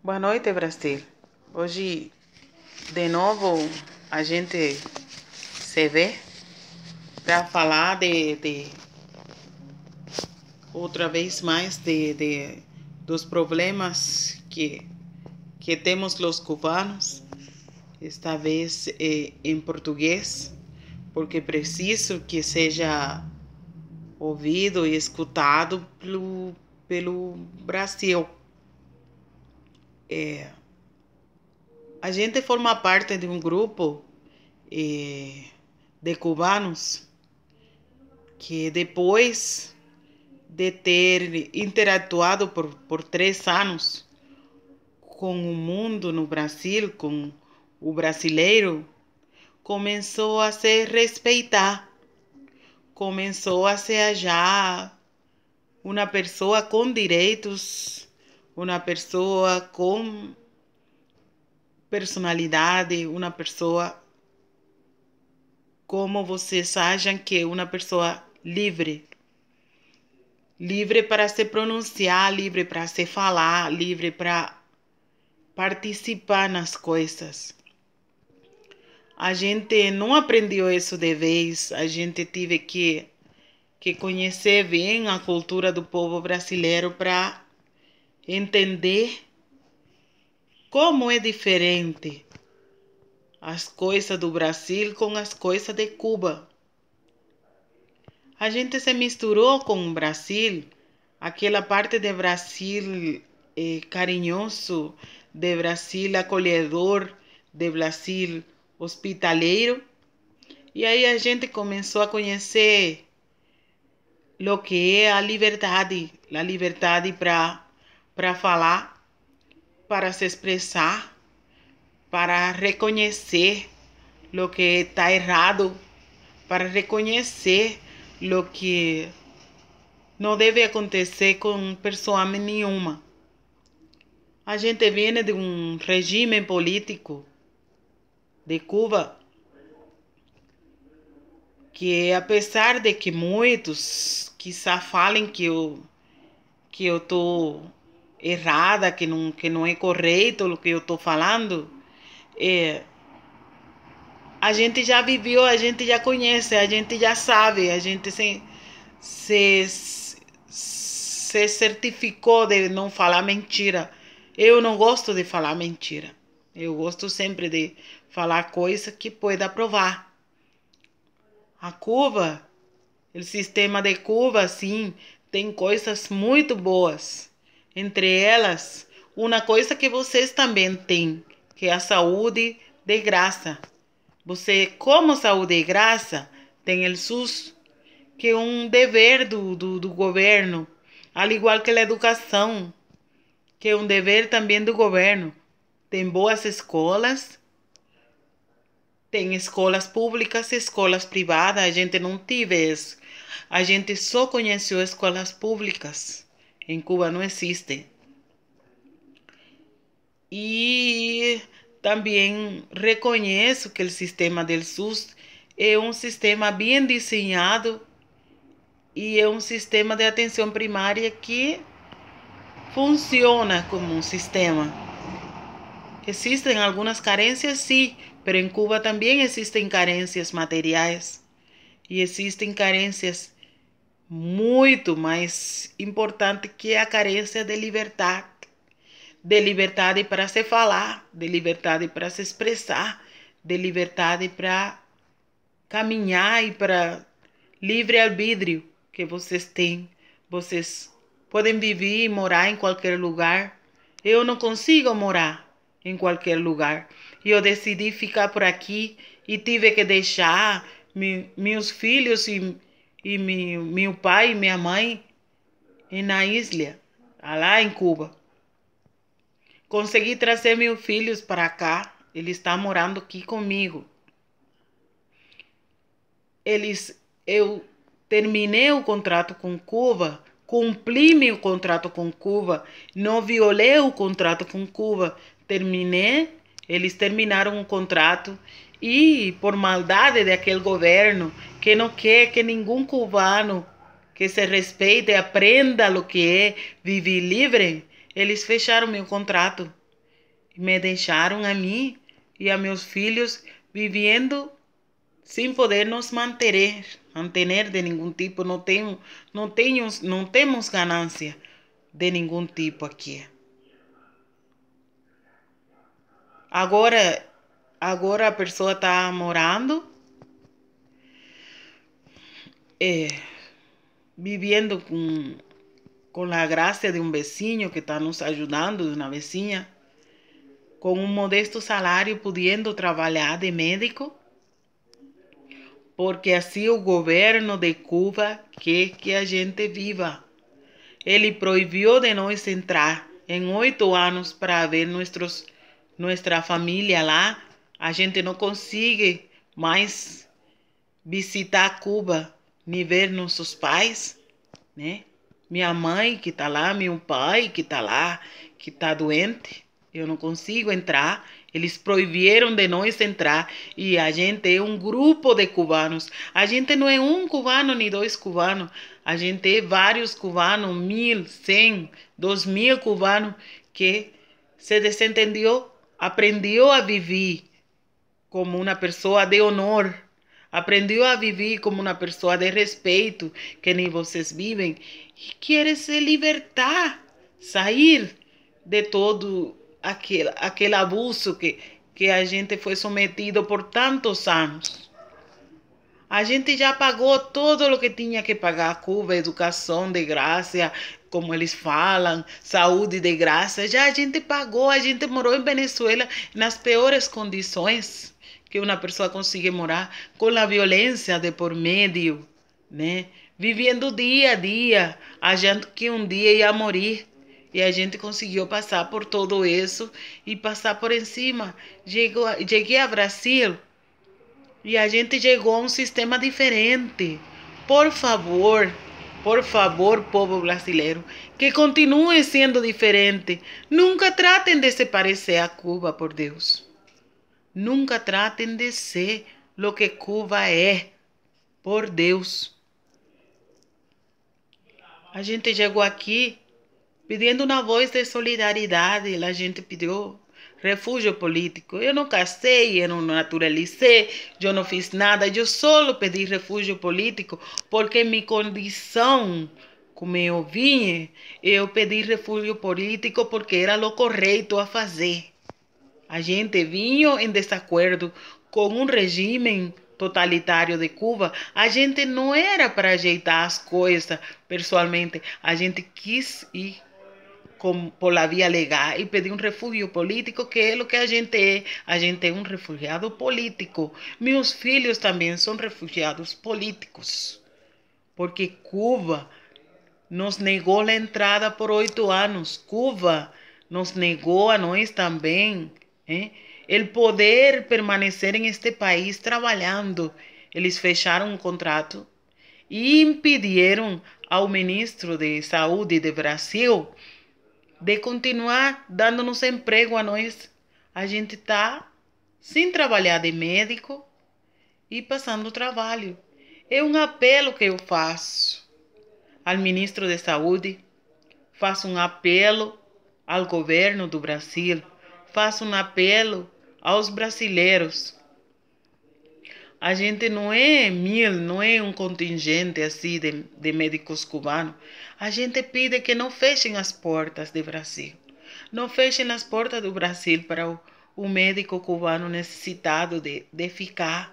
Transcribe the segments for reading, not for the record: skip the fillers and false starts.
Boa noite, Brasil. Hoje, de novo, a gente se vê para falar de outra vez mais dos problemas que temos os cubanos, esta vez em português, porque preciso que seja ouvido e escutado pelo Brasil. A gente forma parte de um grupo de cubanos que depois de ter interatuado por 3 anos com o mundo no Brasil, com o brasileiro, começou a se respeitar, começou a se achar uma pessoa com direitos, uma pessoa com personalidade, uma pessoa como vocês acham que é uma pessoa livre. Livre para se pronunciar, livre para se falar, livre para participar nas coisas. A gente não aprendeu isso de vez, a gente teve que conhecer bem a cultura do povo brasileiro para entender como é diferente as coisas do Brasil com as coisas de Cuba. A gente se misturou com o Brasil, aquela parte de Brasil carinhoso, de Brasil acolhedor, de Brasil hospitaleiro. E aí a gente começou a conhecer o que é a liberdade para falar, para se expressar, para reconhecer o que está errado, para reconhecer o que não deve acontecer com pessoa nenhuma. A gente vem de um regime político de Cuba que, apesar de que muitos quizá falem que eu estou errada, que não é correto o que eu estou falando, a gente já viveu, a gente já conhece, a gente já sabe, a gente se certificou de não falar mentira. Eu não gosto de falar mentira. Eu gosto sempre de falar coisa que pueda provar. A Cuba, o sistema de Cuba, sim, tem coisas muito boas. Entre elas, uma coisa que vocês também têm, que é a saúde de graça. Você, como saúde de graça, tem o SUS, que é um dever do governo, al igual que a educação, que é um dever também do governo. Tem boas escolas, tem escolas públicas e escolas privadas. A gente não teve isso. A gente só conheceu escolas públicas. Em Cuba não existe. E também reconheço que o sistema do SUS é um sistema bem desenhado e é um sistema de atenção primária que funciona como um sistema. Existem algumas carências, sim, mas em Cuba também existem carências materiais e existem carências muito mais importantes que a carência de liberdade para se falar, de liberdade para se expressar, de liberdade para caminhar e para livre-arbítrio que vocês têm. Vocês podem viver e morar em qualquer lugar. Eu não consigo morar em qualquer lugar. E eu decidi ficar por aqui e tive que deixar meus filhos e meu pai e minha mãe na ilha, lá em Cuba. Consegui trazer meus filhos para cá. Eles estão morando aqui comigo. Eu terminei o contrato com Cuba, cumpri meu contrato com Cuba, não violei o contrato com Cuba, terminei, eles terminaram o contrato e por maldade daquele governo que não quer que nenhum cubano que se respeite aprenda o que é viver livre, eles fecharam meu contrato. Me deixaram a mim e a meus filhos vivendo sem poder nos manter de nenhum tipo. Não temos ganância de nenhum tipo aqui. Agora a pessoa está morando, vivendo com a graça de um vizinho que está nos ajudando, de uma vizinha, com um modesto salário, podendo trabalhar de médico, porque assim o governo de Cuba quer que a gente viva. Ele proibiu de nós entrar em 8 anos para ver nossa família lá. A gente não consegue mais visitar Cuba, nem ver nossos pais, né? Minha mãe que está lá, meu pai que está lá, que está doente. Eu não consigo entrar. Eles proibiram de nós entrar. E a gente é um grupo de cubanos. A gente não é um cubano nem 2 cubanos. A gente é vários cubanos, 1.000, 100, 2.000 cubanos que se desentendeu, aprendeu a viver como uma pessoa de honor. Aprendeu a viver como uma pessoa de respeito, que nem vocês vivem, e quer se libertar, sair de todo aquele abuso que a gente foi sometido por tantos anos. A gente já pagou todo o que tinha que pagar a Cuba, educação de graça, como eles falam, saúde de graça. Já a gente pagou, a gente morou em Venezuela nas piores condições que uma pessoa consegue morar, com a violência de por meio, né? Vivendo dia a dia, achando que um dia ia morrer. E a gente conseguiu passar por tudo isso e passar por cima. Cheguei ao Brasil e a gente chegou a um sistema diferente. Por favor, povo brasileiro, que continue sendo diferente. Nunca tratem de se parecer a Cuba, por Deus. Nunca tratem de ser o que Cuba é, por Deus. A gente chegou aqui pedindo uma voz de solidariedade. A gente pediu refúgio político. Eu não casei, eu não naturalizei, eu não fiz nada. Eu só pedi refúgio político porque minha condição, como eu vim, eu pedi refúgio político porque era o correto a fazer. A gente vinha em desacordo com um regime totalitário de Cuba. A gente não era para ajeitar as coisas pessoalmente. A gente quis ir por la via legal e pedir um refúgio político, que é o que a gente é. A gente é um refugiado político. Meus filhos também são refugiados políticos. Porque Cuba nos negou a entrada por 8 anos. Cuba nos negou a nós também, el poder permanecer em este país trabalhando. Eles fecharam um contrato e impediram ao ministro de Saúde do Brasil de continuar dando-nos emprego a nós. A gente está sem trabalhar de médico e passando trabalho. É um apelo que eu faço ao ministro de Saúde, faço um apelo ao governo do Brasil, faço um apelo aos brasileiros. A gente não é 1.000, não é um contingente assim de médicos cubanos. A gente pede que não fechem as portas do Brasil. Não fechem as portas do Brasil para o médico cubano necessitado de ficar.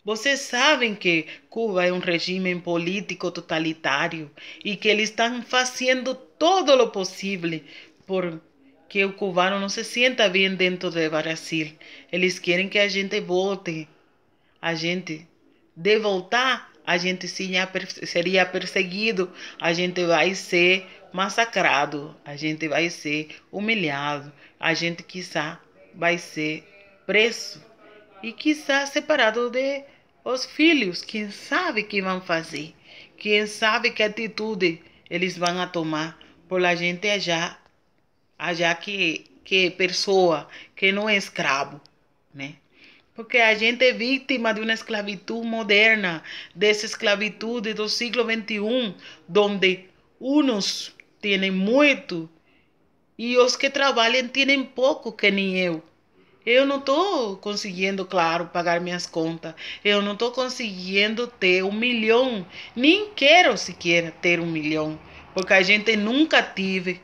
Vocês sabem que Cuba é um regime político totalitário e que eles estão fazendo todo o possível por que o cubano não se sinta bem dentro do Brasil. Eles querem que a gente volte. A gente, de voltar, a gente seria perseguido, a gente vai ser massacrado, a gente vai ser humilhado, a gente quizá vai ser preso e quizá separado de os filhos. Quem sabe que vão fazer, quem sabe que atitude eles vão a tomar por a gente achar que é pessoa, que não é escravo, né? Porque a gente é vítima de uma esclavitud moderna, dessa esclavitud do século XXI, onde uns têm muito E os que trabalham têm pouco, que nem eu. Eu não estou conseguindo, claro, pagar minhas contas. Eu não estou conseguindo ter 1 milhão. Nem quero sequer ter 1 milhão. Porque a gente nunca tive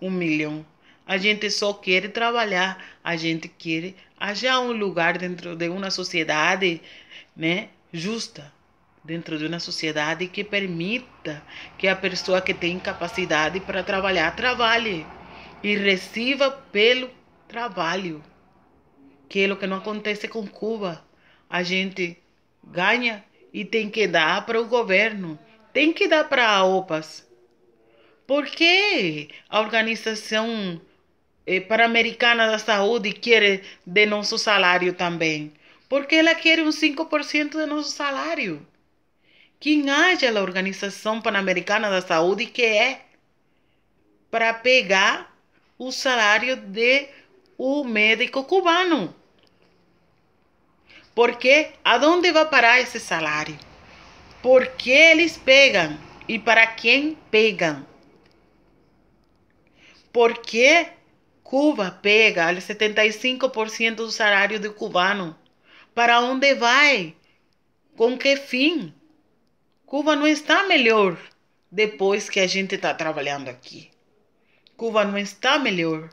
1 milhão. A gente só quer trabalhar. A gente quer achar um lugar dentro de uma sociedade, né, justa. Dentro de uma sociedade que permita que a pessoa que tem capacidade para trabalhar, trabalhe. E receba pelo trabalho, que é o que não acontece com Cuba. A gente ganha e tem que dar para o governo, tem que dar para a OPAS. Por que a Organização Pan-Americana da Saúde quer de nosso salário também? Porque ela quer um 5% de nosso salário. Quem haja a Organização Pan-Americana da Saúde, que é para pegar o salário de o médico cubano. Porque aonde vai parar esse salário? Por que eles pegam? E para quem pegam? Por que Cuba pega 75% do salário do cubano? Para onde vai? Com que fim? Cuba não está melhor depois que a gente está trabalhando aqui. Cuba não está melhor.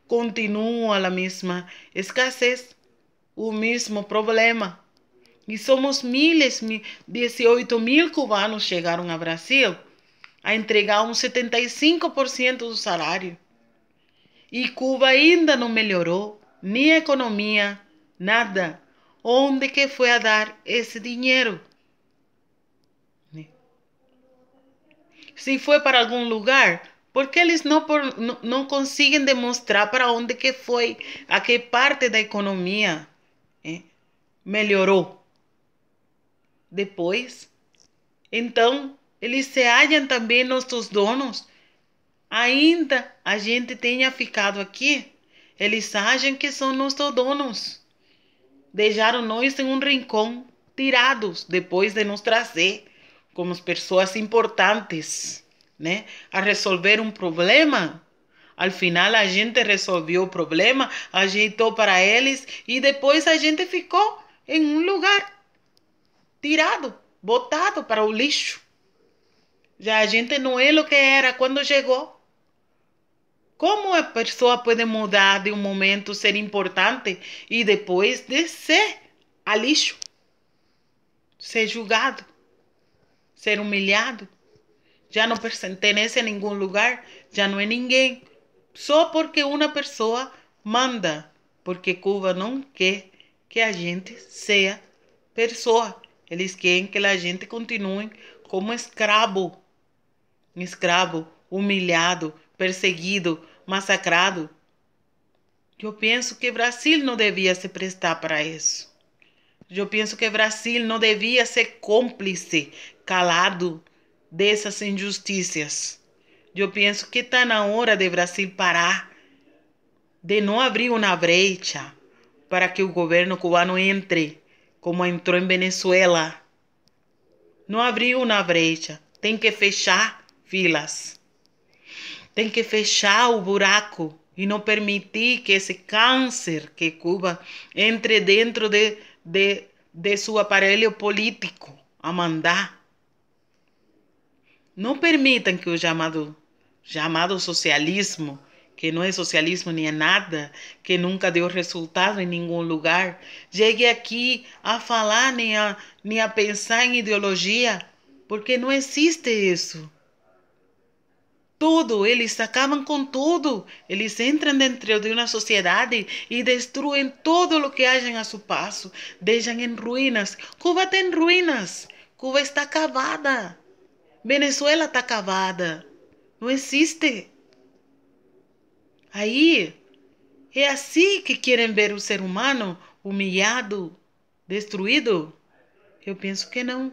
Continua a mesma escassez, o mesmo problema. E somos 18 mil cubanos chegaram ao Brasil a entregar uns 75% do salário. E Cuba ainda não melhorou, nem a economia, nada. Onde que foi a dar esse dinheiro? Se foi para algum lugar, por que eles não conseguem demonstrar para onde que foi, a que parte da economia melhorou? Depois, então, eles se acham também nossos donos. Ainda a gente tenha ficado aqui, eles acham que são nossos donos. Deixaram nós em um rincão, tirados, depois de nos trazer como pessoas importantes, né, a resolver um problema. Al final a gente resolveu o problema, ajeitou para eles e depois a gente ficou em um lugar tirado, botado para o lixo. Já a gente não é o que era quando chegou. Como a pessoa pode mudar de um momento, ser importante e depois descer a lixo? Ser julgado, ser humilhado, já não pertence a nenhum lugar, já não é ninguém. Só porque uma pessoa manda, porque Cuba não quer que a gente seja pessoa. Eles querem que a gente continue como escravo, humilhado, perseguido, massacrado. Eu penso que o Brasil não devia se prestar para isso. Eu penso que o Brasil não devia ser cúmplice, calado dessas injustiças. Eu penso que está na hora de Brasil parar, de não abrir uma brecha para que o governo cubano entre, como entrou em Venezuela. Não abriu uma brecha, tem que fechar filas. Tem que fechar o buraco e não permitir que esse câncer que Cuba entre dentro de seu aparelho político a mandar. Não permitam que o chamado socialismo, que não é socialismo nem é nada, que nunca deu resultado em nenhum lugar, chegue aqui a falar nem a pensar em ideologia, porque não existe isso. Tudo, eles acabam com tudo. Eles entram dentro de uma sociedade e destruem tudo o que hajam a seu passo. Deixam em ruínas. Cuba tem ruínas. Cuba está acabada. Venezuela está acabada. Não existe. Aí, é assim que querem ver o ser humano humilhado, destruído? Eu penso que não.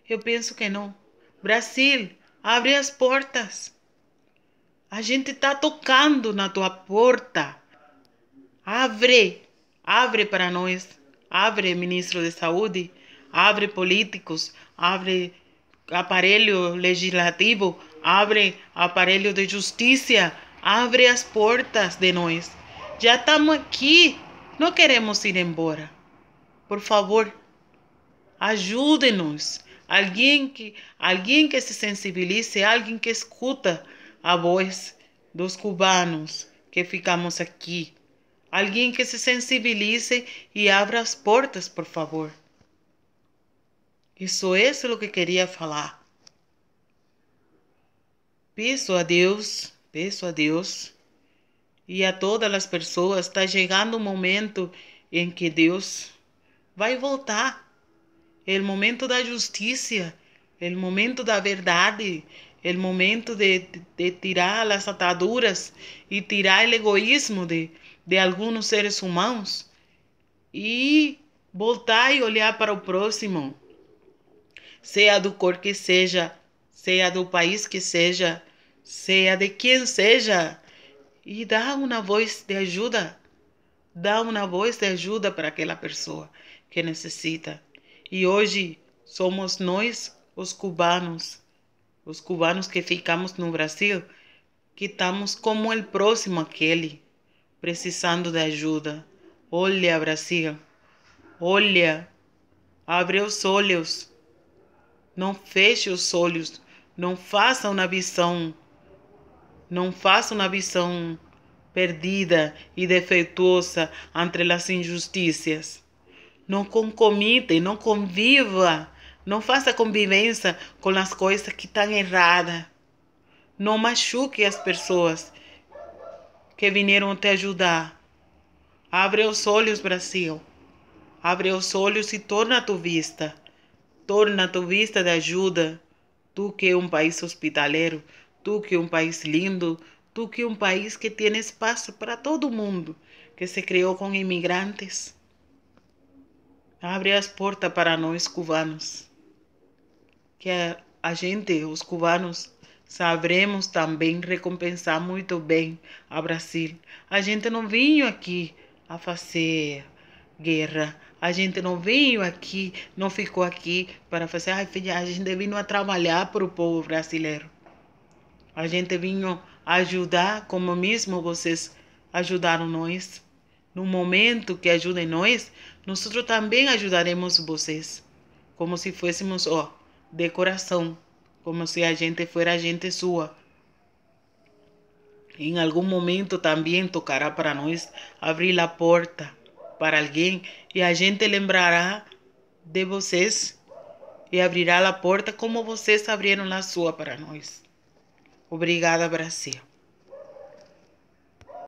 Eu penso que não. Brasil, abre as portas. A gente está tocando na tua porta. Abre. Abre para nós. Abre, ministro de Saúde. Abre, políticos. Abre, aparelho legislativo. Abre, aparelho de justiça. Abre as portas de nós. Já estamos aqui. Não queremos ir embora. Por favor, ajude-nos. Alguém que se sensibilize, alguém que escuta a voz dos cubanos que ficamos aqui. Alguém que se sensibilize e abra as portas, por favor. Isso é o que queria falar. Peço a Deus e a todas as pessoas, está chegando o momento em que Deus vai voltar. É o momento da justiça, é o momento da verdade, é o momento de tirar as ataduras e tirar o egoísmo de alguns seres humanos e voltar e olhar para o próximo, seja do cor que seja do país que seja de quem seja, e dá uma voz de ajuda. Dá uma voz de ajuda para aquela pessoa que necessita. E hoje somos nós, os cubanos que ficamos no Brasil, que estamos como o próximo aquele, precisando de ajuda. Olha, Brasil, olha, abre os olhos, não feche os olhos, não faça uma visão perdida e defeituosa entre as injustiças. Não concomite, não conviva, não faça convivência com as coisas que estão erradas. Não machuque as pessoas que vieram te ajudar. Abre os olhos, Brasil. Abre os olhos e torna a tua vista. Torna a tua vista de ajuda. Tu que é um país hospitaleiro, tu que é um país lindo, tu que é um país que tem espaço para todo mundo, que se criou com imigrantes. Abre as portas para nós cubanos, que a gente, os cubanos, saberemos também recompensar muito bem a Brasil. A gente não veio aqui a fazer guerra. A gente não veio aqui, não ficou aqui para fazer. Ai, filha, a gente veio a trabalhar para o povo brasileiro. A gente veio ajudar, como mesmo vocês ajudaram nós. No momento que ajudem nós, nós também ajudaremos vocês. Como se fôssemos, de coração. Como se a gente fosse gente sua. Em algum momento também tocará para nós abrir a porta para alguém e a gente lembrará de vocês e abrirá a porta como vocês abriram a sua para nós. Obrigada, Brasil.